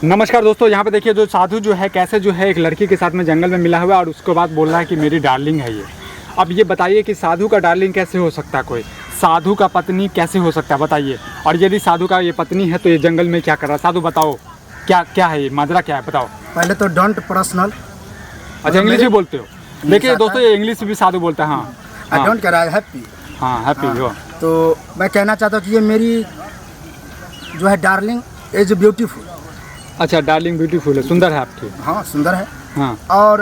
नमस्कार दोस्तों, यहाँ पे देखिए जो साधु जो है कैसे जो है एक लड़की के साथ में जंगल में मिला हुआ है और उसके बाद बोल रहा है कि मेरी डार्लिंग है ये। अब ये बताइए कि साधु का डार्लिंग कैसे हो सकता है, कोई साधु का पत्नी कैसे हो सकता है बताइए। और यदि साधु का ये पत्नी है तो ये जंगल में क्या कर रहा है? साधु बताओ क्या क्या है ये माजरा क्या है बताओ। पहले तो डोंट पर्सनल। अच्छा इंग्लिश भी बोलते हो? देखिए दोस्तों ये इंग्लिश भी साधु बोलता है। हाँ आई डोंट कह रहा है हैप्पी। हाँ हैप्पी हो। तो मैं कहना चाहता हूँ कि ये मेरी जो है डार्लिंग इज ब्यूटीफुल। अच्छा डार्लिंग ब्यूटीफुल है, सुंदर है आपकी। हाँ सुंदर है। हाँ और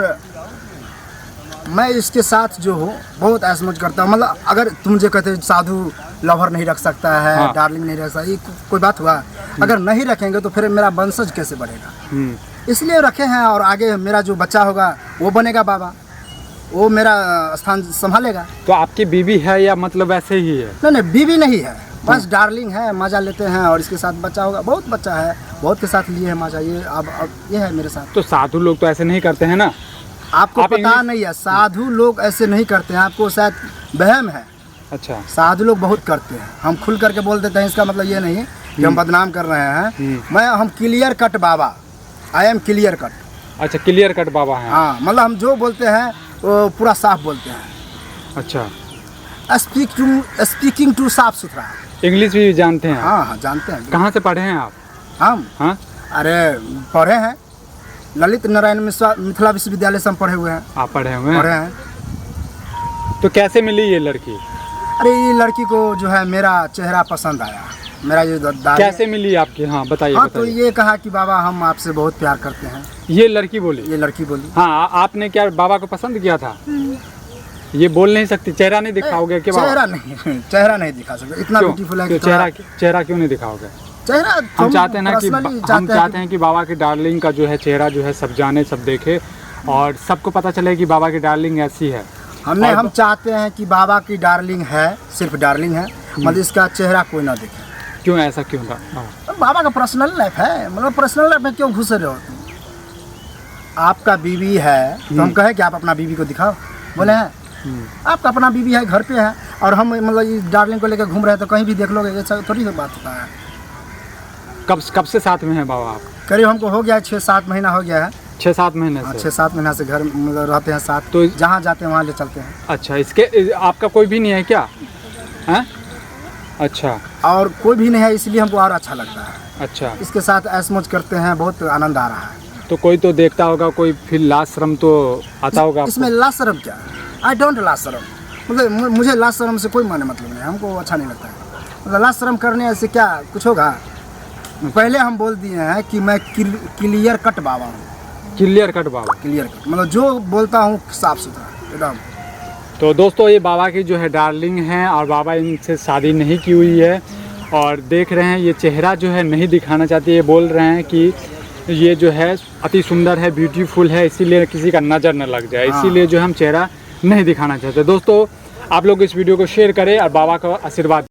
मैं इसके साथ जो हूँ बहुत ऐशमौज करता हूँ। मतलब अगर तुम मुझे कहते साधु लवर नहीं रख सकता है, हाँ। डार्लिंग नहीं रख सकता, ये कोई बात हुआ? अगर नहीं रखेंगे तो फिर मेरा वंशज कैसे बढ़ेगा? इसलिए रखे हैं और आगे मेरा जो बच्चा होगा वो बनेगा बाबा, वो मेरा स्थान संभालेगा। तो आपकी बीवी है या मतलब ऐसे ही है? नहीं बीवी नहीं है, बस डार्लिंग है, मजा लेते हैं और इसके साथ बच्चा होगा। बहुत बच्चा है, बहुत के साथ लिए है मजा। ये अब ये है मेरे साथ। तो साधु लोग तो ऐसे नहीं करते हैं ना? आपको पता नहीं है, साधु लोग ऐसे नहीं करते हैं, आपको शायद वहम है। अच्छा साधु लोग बहुत करते हैं, हम खुल करके बोल देते हैं। इसका मतलब ये नहीं कि हम बदनाम कर रहे हैं। हम clear cut Baba, I am clear cut. अच्छा क्लियर कट बाबा है। हाँ मतलब हम जो बोलते हैं वो पूरा साफ बोलते हैं। अच्छा स्पीकिंग टू साफ सुथरा। इंग्लिश भी जानते हैं? हाँ हाँ जानते हैं। कहाँ से पढ़े हैं आप? हम हाँ अरे पढ़े हैं, ललित नारायण मिथिला विश्वविद्यालय से हम पढ़े हुए हैं। आप पढ़े हुए हैं? पढ़े हैं। तो कैसे मिली ये लड़की? अरे ये लड़की को जो है मेरा चेहरा पसंद आया, मेरा ये कैसे मिली आपकी? हाँ बताइए। हाँ बताइए। तो ये कहा कि बाबा हम आपसे बहुत प्यार करते हैं। ये लड़की बोली? ये लड़की बोली। हाँ आपने क्या बाबा को पसंद किया था? ये बोल नहीं सकती? चेहरा नहीं दिखाओगे क्या? चेहरा नहीं, चेहरा नहीं दिखा सकते, इतना ब्यूटीफुल है कि चेहरा क्यों नहीं दिखाओगे? चेहरा हम चाहते हैं ना कि हम चाहते हैं कि बाबा की डार्लिंग का जो है चेहरा जो है सब जाने, सब देखे और सबको पता चले कि बाबा की डार्लिंग ऐसी है। हम चाहते हैं कि बाबा की डार्लिंग है, सिर्फ डार्लिंग है, मतलब इसका चेहरा कोई ना देखे। क्यों ऐसा क्यों था? बाबा का पर्सनल लाइफ है, मतलब पर्सनल लाइफ में क्यों घुस रहे हो? आपका बीवी है तो हम कहे कि आप अपना बीवी को दिखाओ, बोले हैं आपका अपना बीवी है, घर पे है, और हम मतलब इस डार्लिंग को लेकर घूम रहे हैं तो कहीं भी देख लोगे, ऐसा थोड़ी ना बात होता है। कब से साथ में है बाबा आप? करीब हमको हो गया है 6-7 महीना हो गया है। 6-7 महीने से? 6-7 महीना से घर मतलब रहते हैं साथ, तो जहाँ जाते हैं वहाँ ले चलते हैं। अच्छा इसके आपका कोई भी नहीं है क्या? हैं? अच्छा और कोई भी नहीं है, इसलिए हमको और अच्छा लगता है। अच्छा इसके साथ ऐशमौज करते हैं, बहुत आनंद आ रहा है। तो कोई तो देखता होगा, कोई फिर लाज शर्म तो आता होगा आपको? इसमें लाज शर्म क्या है? आई डोंट लाज शर्म। मतलब मुझे लाज शर्म से कोई माने मतलब नहीं, हमको अच्छा नहीं लगता है। मतलब लाज शर्म करने से क्या कुछ होगा? पहले हम बोल दिए हैं कि मैं क्लियर कट बाबा हूँ। क्लियर कट बाबा? क्लियर कट मतलब जो बोलता हूँ साफ सुथरा एकदम। तो दोस्तों ये बाबा की जो है डार्लिंग है और बाबा इनसे शादी नहीं की हुई है और देख रहे हैं ये चेहरा जो है नहीं दिखाना चाहती। ये बोल रहे हैं कि ये जो है अति सुंदर है, ब्यूटीफुल है, इसीलिए किसी का नज़र न लग जाए, इसीलिए जो हम चेहरा नहीं दिखाना चाहते। दोस्तों आप लोग इस वीडियो को शेयर करें और बाबा का आशीर्वाद